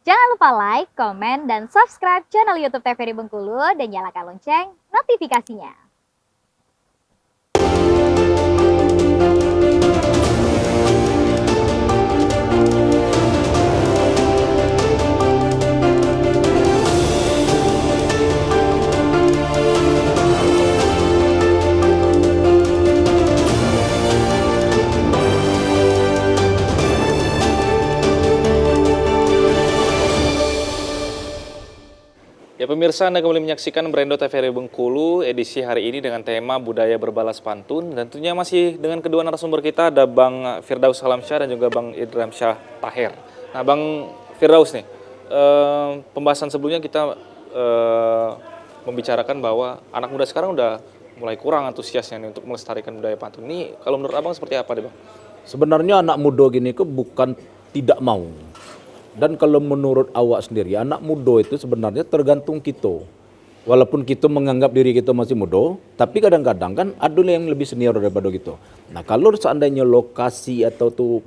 Jangan lupa like, komen, dan subscribe channel YouTube TVRI Bengkulu dan nyalakan lonceng notifikasinya. Ya pemirsa, Anda kembali menyaksikan Brendo TVRI Bengkulu edisi hari ini dengan tema budaya berbalas pantun. Dan tentunya masih dengan kedua narasumber kita, ada Bang Firdaus Alamsyah dan juga Bang Idram Syah Taher. Nah Bang Firdaus nih, pembahasan sebelumnya kita membicarakan bahwa anak muda sekarang udah mulai kurang antusiasnya nih untuk melestarikan budaya pantun. Ini kalau menurut Abang seperti apa deh Bang? Sebenarnya anak muda gini ke bukan tidak mau. Dan kalau menurut awak sendiri, anak muda itu sebenarnya tergantung kita. Walaupun kita menganggap diri kita masih muda, tapi kadang-kadang kan ada yang lebih senior daripada kita. Nah kalau seandainya lokasi atau tuh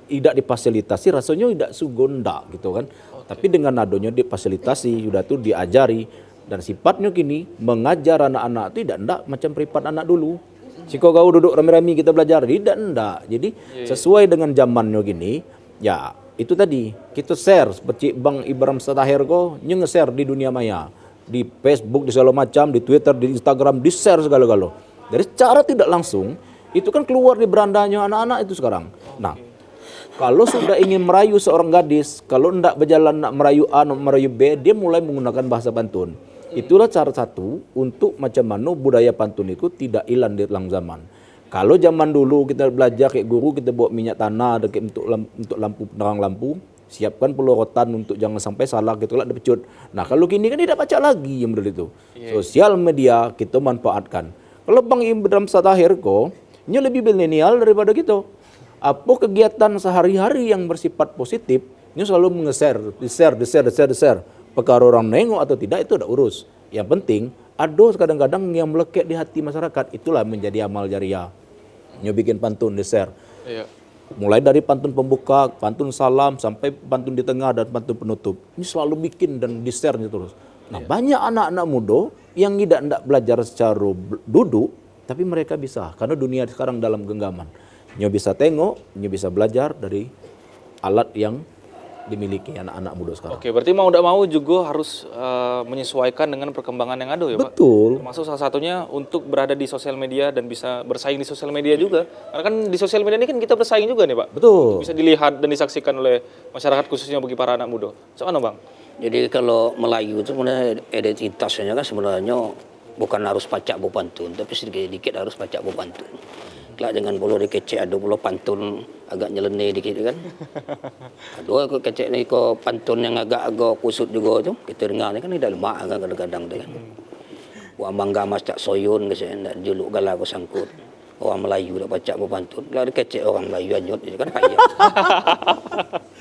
tidak difasilitasi, rasanya tidak sugonda gitu kan. Tapi dengan adanya difasilitasi, sudah tuh diajari. Dan sifatnya kini mengajar anak-anak itu tidak macam privat anak dulu. Jika kau duduk rame-rame kita belajar, tidak enggak. Jadi sesuai dengan zamannya gini, ya itu tadi kita share seperti Bang Idram Syah Taher kok nge-share di dunia maya, di Facebook, di segala macam, di Twitter, di Instagram, di share segala-gala. Dari secara tidak langsung itu kan keluar di berandanya anak-anak itu sekarang. Nah, kalau sudah ingin merayu seorang gadis, kalau hendak berjalan nak merayu A, nak merayu B, dia mulai menggunakan bahasa pantun. Itulah cara satu untuk macam mana budaya pantun itu tidak hilang di dalam zaman. Kalau zaman dulu kita belajar kayak guru, kita bawa minyak tanah untuk lampu, penerang lampu, siapkan pelorotan untuk jangan sampai salah gitu lah dipecut. Nah kalau gini kan tidak baca lagi yang model itu. Sosial media kita manfaatkan. Kalau Bang Idram Syah Taher kok, ini lebih milenial daripada kita. Apa kegiatan sehari-hari yang bersifat positif, ini selalu di-share. Perkara orang nengok atau tidak itu udah urus. Yang penting ada kadang-kadang yang melekat di hati masyarakat, itulah menjadi amal jariah. Nyo bikin pantun di share. Iya. Mulai dari pantun pembuka, pantun salam, sampai pantun di tengah dan pantun penutup. Ini selalu bikin dan di share terus. Nah banyak anak-anak muda yang tidak belajar secara duduk, tapi mereka bisa. Karena dunia sekarang dalam genggaman. Nyo bisa tengok, nyo bisa belajar dari alat yang dimiliki anak-anak muda sekarang. Oke, berarti mau tidak mau juga harus menyesuaikan dengan perkembangan yang ada ya Pak? Betul. Termasuk salah satunya untuk berada di sosial media dan bisa bersaing di sosial media juga. Karena kan di sosial media ini kan kita bersaing juga nih Pak. Betul. Bisa dilihat dan disaksikan oleh masyarakat khususnya bagi para anak muda. Soalnya Bang? Jadi kalau Melayu itu sebenarnya identitasnya kan sebenarnya bukan harus pacak pantun, tapi sedikit-sedikit harus pacak pantun. Lah dengan bolo dikecek ada bolo pantun agak nyeleneh dikit kan. Ada kok kecek ni kok pantun yang agak kusut juga tu. Kita dengar ni kan tidak lemak kan kadang-kadang tu kan. Wa mangga mas tak soyun ke saya juluk gala ko sangkut. Orang Melayu dak pacak pantun. Lah dikecek orang Melayu anyut kan payah.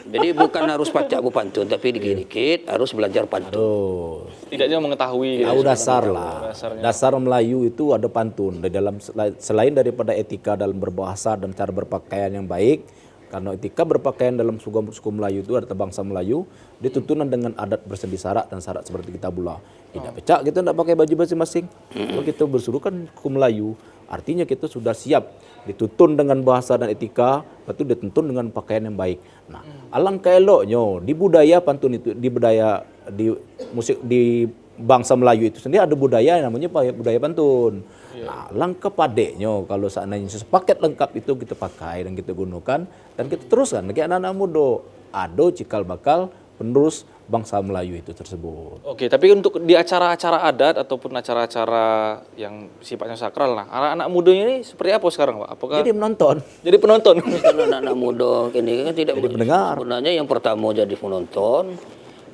Jadi bukan harus pacak pantun tapi dikit-dikit harus belajar pantun. Tidaknya mengetahui. Tahu dasar lah. Dasar Melayu itu ada pantun. Di dalam selain daripada etika dalam berbahasa dan cara berpakaian yang baik, karena etika berpakaian dalam suku Melayu itu ada bangsa Melayu ditutunan dengan adat bersendi sarak dan sarak seperti kita bula. Tidak pecah kita tidak pakai baju masing-masing. Kalau kita bersuruh kan suku Melayu, artinya kita sudah siap ditutun dengan bahasa dan etika, itu dituntun dengan pakaian yang baik. Nah, alangkah eloknya di budaya pantun itu, di budaya di musik di bangsa Melayu itu sendiri ada budaya yang namanya budaya pantun. Nah, langkah padeknya kalau seandainya sepaket lengkap itu kita pakai dan kita gunakan dan kita teruskan kayak anak-anak muda. Ada cikal bakal penerus bangsa Melayu itu tersebut. Oke, tapi untuk di acara-acara adat ataupun acara-acara yang sifatnya sakral lah, anak-anak mudanya ini seperti apa sekarang Pak? Apakah Jadi menonton. Jadi penonton? Kalau anak-anak muda ini kan tidak jadi pendengar. Sebenarnya yang pertama jadi penonton,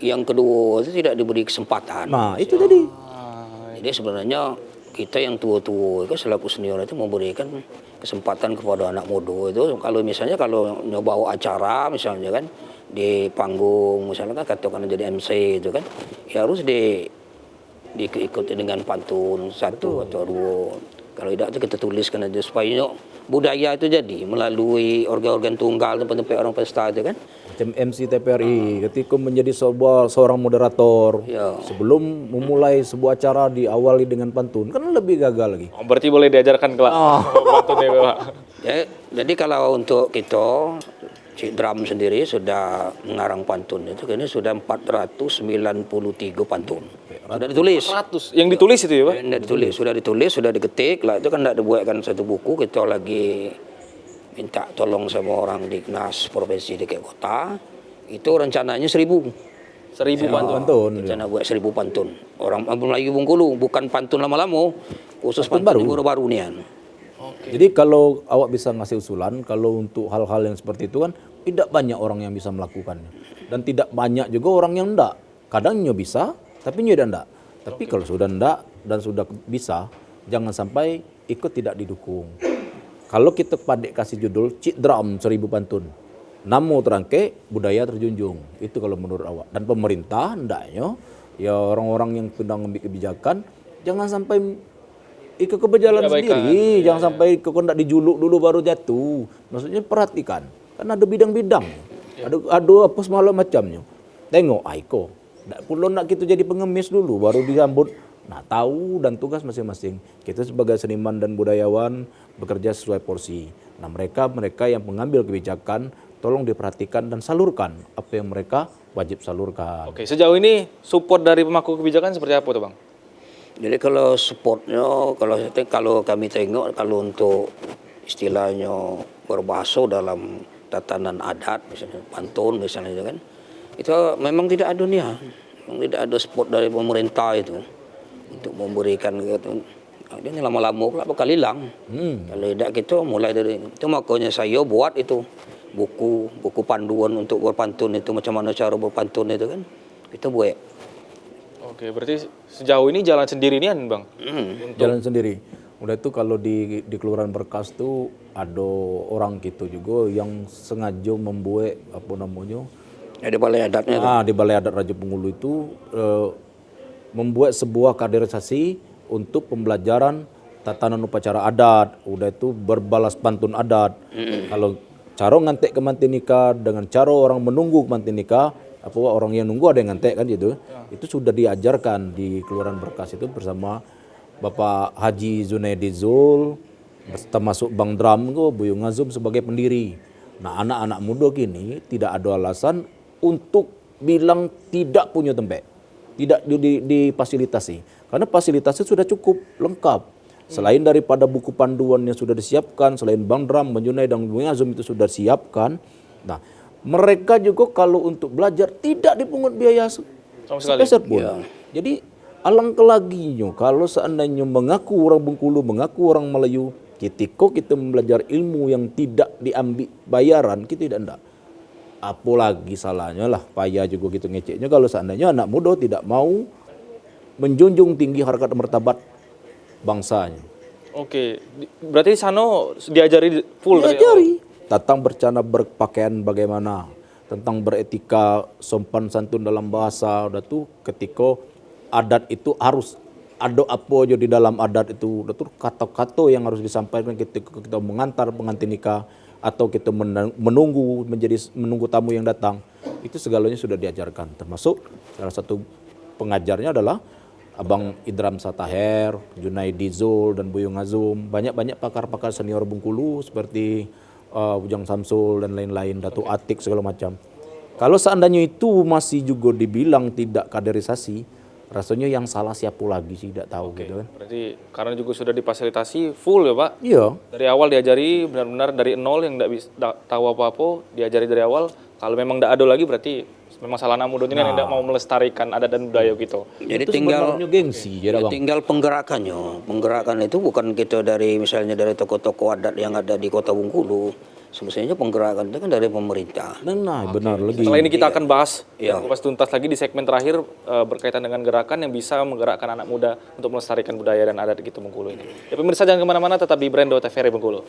yang kedua itu tidak diberi kesempatan. Nah, itu tadi. Jadi sebenarnya kita yang tua-tua itu selaku senior itu memberikan kesempatan kepada anak muda itu kalau misalnya kalau bawa acara misalnya kan di panggung misalnya kan katakan jadi MC itu kan ya harus diikuti dengan pantun satu atau dua. Kalau tidak kita tuliskan aja supaya budaya itu jadi melalui organ-organ tunggal tempat-tempat orang pesta itu kan. Macam MC TPRI ketika menjadi seorang moderator Ya. sebelum memulai sebuah acara diawali dengan pantun kan lebih gagal lagi. Oh, berarti boleh diajarkan ke pantun ya Pak. Ya, jadi kalau untuk kita Cik Dram sendiri sudah mengarang pantun itu kini sudah 493 pantun. Sudah ditulis. 100 yang ditulis itu ya Pak? Sudah ditulis, sudah diketik lah, itu kan tidak dibuatkan satu buku. Kita lagi minta tolong sama orang di Dinas Provinsi DKI Kota, itu rencananya 1000. 1000 pantun. Pantun. Rencana buat 1000 pantun. Orang Melayu Bengkulu, bukan pantun lama-lama, khusus pantun baru nian. Jadi kalau awak bisa ngasih usulan, kalau untuk hal-hal yang seperti itu kan tidak banyak orang yang bisa melakukannya. Dan tidak banyak juga orang yang enggak. Kadang nyo bisa, tapi nyo tidak. Tapi kalau sudah enggak dan sudah bisa, jangan sampai ikut tidak didukung. Kalau kita padek kasih judul Cik Dram 1000 pantun. Namo terangke, budaya terjunjung. Itu kalau menurut awak. Dan pemerintah hendaknya, ya orang-orang yang sedang mengambil kebijakan, jangan sampai ikut ke berjalan sendiri. Jangan sampai kau nak dijuluk dulu baru jatuh. Maksudnya perhatikan. Kan ada bidang-bidang. Ada apa segala macamnya. Tengok, Aiko. Tak perlu nak kita jadi pengemis dulu, baru disambut. Nah, tahu dan tugas masing-masing. Kita sebagai seniman dan budayawan bekerja sesuai porsi. Nah, mereka yang mengambil kebijakan, tolong diperhatikan dan salurkan apa yang mereka wajib salurkan. Oke, sejauh ini support dari pemangku kebijakan seperti apa tuh Bang? Jadi kalau supportnya, kalau kami tengok, kalau untuk istilahnya berbahasa dalam tatanan adat, misalnya pantun misalnya kan, itu memang tidak ada niat, memang tidak ada support dari pemerintah itu untuk memberikan gitu. Ini lama-lama pula bakal hilang. Kalau tidak gitu mulai dari itu, makanya saya buat itu buku panduan untuk berpantun itu, macam mana cara berpantun itu kan, itu buat. Oke, berarti sejauh ini jalan sendiri nih Bang? Jalan sendiri. Udah itu kalau di Kelurahan Berkas tuh ada orang gitu juga yang sengaja membuat apa namanya? Ya, di balai adatnya. Di Balai Adat Raja Bengkulu itu membuat sebuah kaderisasi untuk pembelajaran tatanan upacara adat. Udah itu berbalas pantun adat. Kalau cara ngantek ke mantinika dengan cara orang menunggu ke mantinika, apa orang yang nunggu ada yang ngantek kan gitu. Itu sudah diajarkan di Kelurahan Berkas itu bersama Bapak Haji Zunaidi Zul, termasuk Bang Dram, Buyung Ngazum sebagai pendiri. Nah, anak-anak muda kini tidak ada alasan untuk bilang tidak punya tempat, tidak difasilitasi. Karena fasilitasnya sudah cukup lengkap. Selain daripada buku panduan yang sudah disiapkan, selain Bang Dram, Bang Junai, dan Buyung Ngazum itu sudah siapkan. Nah, mereka juga kalau untuk belajar tidak dipungut biaya sepeser pun. Jadi alangkah laginya kalau seandainya mengaku orang Bengkulu, mengaku orang Melayu, ketika kita belajar ilmu yang tidak diambil bayaran, kita tidak enggak. Apalagi salahnya lah, payah juga gitu ngeceknya kalau seandainya anak muda tidak mau menjunjung tinggi harkat martabat bangsanya. Oke, berarti Sano diajari full dari awal? Diajari tentang bercana berpakaian bagaimana, tentang beretika sopan santun dalam bahasa. Udah tuh ketika adat itu harus ada apa aja di dalam adat itu. Udah tuh kata-kata yang harus disampaikan ketika kita mengantar pengantin nikah atau kita menunggu tamu yang datang. Itu segalanya sudah diajarkan. Termasuk salah satu pengajarnya adalah Abang Idram Sataher, Junaidi Zul, dan Buyung Ngazum. Banyak-banyak pakar-pakar senior Bengkulu seperti Ujang Samsul dan lain-lain, Datuk Atik segala macam. Kalau seandainya itu masih juga dibilang tidak kaderisasi, rasanya yang salah siapa lagi sih, tidak tahu gitu kan. Berarti karena juga sudah difasilitasi full ya Pak? Iya. Dari awal diajari benar-benar dari nol yang tidak tahu apa-apa, diajari dari awal. Kalau memang tidak ada lagi berarti memang salah anak muda ini yang tidak mau melestarikan adat dan budaya gitu. Jadi Itu tinggal sebenarnya gengsi, ya, Bang. tinggal penggerakannya. Penggerakan itu bukan kita dari misalnya dari tokoh-tokoh adat yang ada di Kota Bengkulu. Semestinya penggerakan itu kan dari pemerintah. Nah, benar lagi. Setelah ini kita akan bahas Iya. kupas tuntas lagi di segmen terakhir berkaitan dengan gerakan yang bisa menggerakkan anak muda untuk melestarikan budaya dan adat gitu Bengkulu ini. Ya pemirsa jangan kemana-mana, tetap di Brando TVRI Bengkulu.